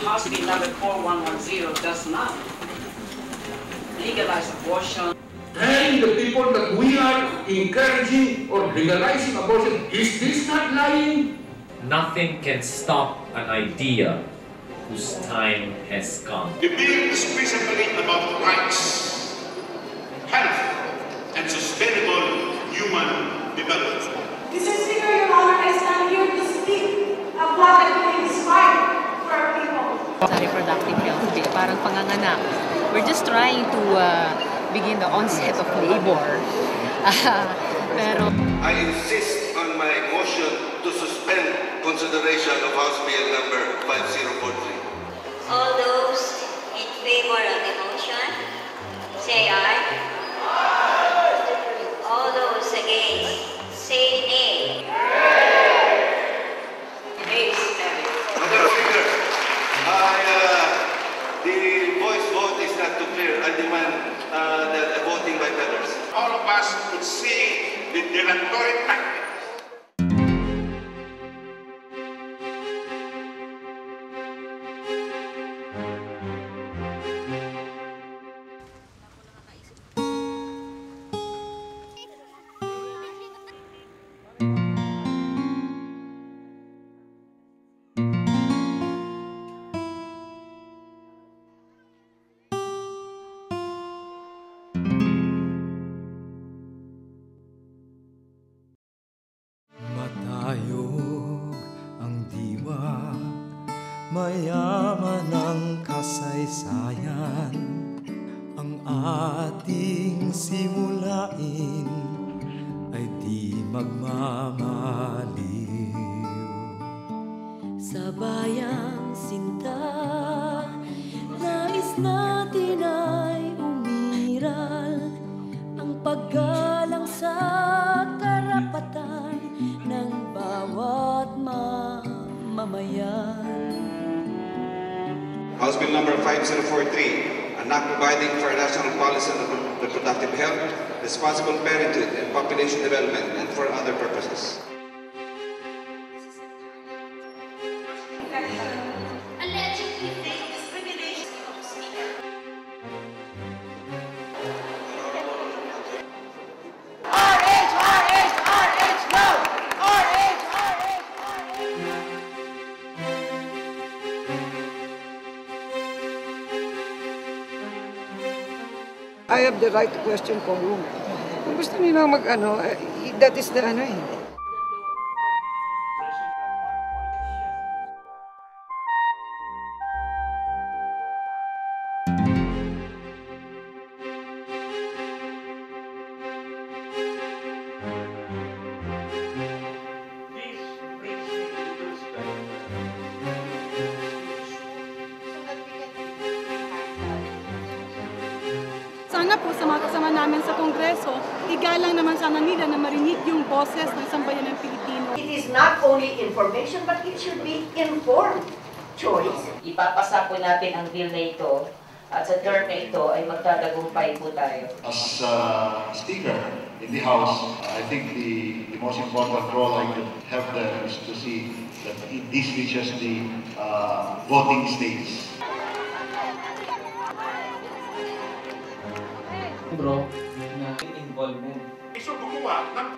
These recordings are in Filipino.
House Bill number 4110 does not legalize abortion. Telling the people that we are encouraging or legalizing abortion, is this not lying? Nothing can stop an idea whose time has come. The bill is principally about rights, health, and sustainable human development. Mr. Speaker, Your Honor, I stand here to speak of what I believe is right for our people. Sa reproductive health bill, parang panganganak. We're just trying to begin the onset of labor. Pero I insist on my motion to suspend consideration of House Bill number 5043. All those in favor of the motion, say aye. All those against, say nay. Ayes have it. Madam Speaker, the voice vote is not too clear. I demand the voting by ballot. All of us could see the dilatory tactics. Matayog ang diwa, mayaman ang kasaysayan, ang ating simulain ay di magmamaliw. Sa bayang sinta, nais natin ay umiral ang paggalang sa karapatan ng bawat mamamayan. House Bill number 5043, an act providing for a national policy on reproductive health, responsible parenthood, and population development, and for other purposes. Allegedly fake discrimination of speaker. I have the right to question Kong. Kung gusto nila mag-ano, that is the ano eh. Sana po sa mga kasama namin sa Kongreso, igalang naman sana nila na marinig yung boses ng sambayan ng Pilipino. It is not only information, but it should be informed choice. Ipapasa po natin ang bill na ito at sa term na ito ay magtatagumpay po tayo. As Speaker in the House, I think the most important role I could have there is to see that this reaches the voting stage. Bro, na involvement. So gumawa ng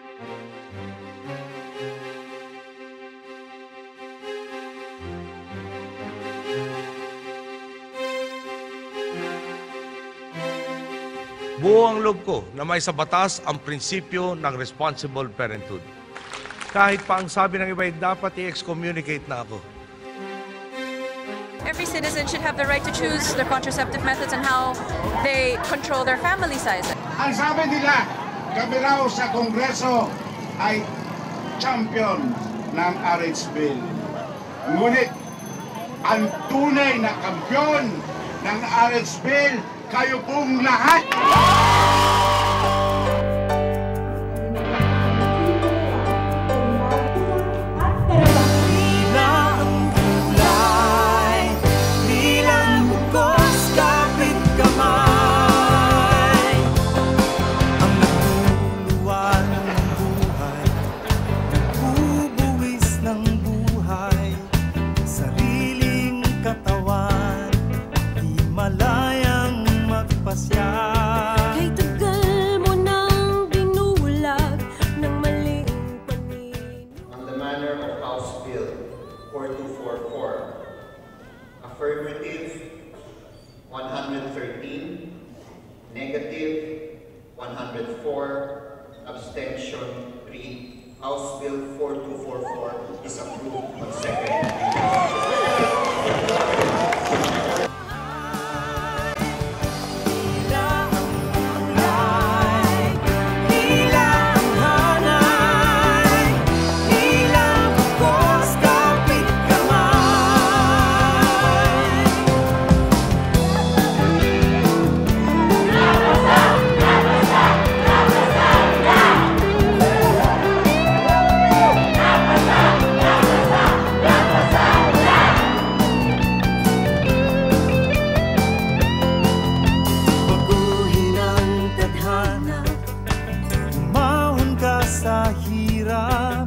Buo ang loob ko na may sa batas ang prinsipyo ng responsible parenthood. Kahit pa ang sabi ng iba, dapat i-excommunicate na ako. Every citizen should have the right to choose their contraceptive methods and how they control their family size. Ang sabi nila, kami raw sa Kongreso ay champion ng RH Bill. Ngunit, ang tunay na kampiyon ng RH Bill, kayo pong lahat! Sariling katawan 4244. Affirmative 113, negative 104, abstention 3. House Bill 4244 is approved on second sa hirap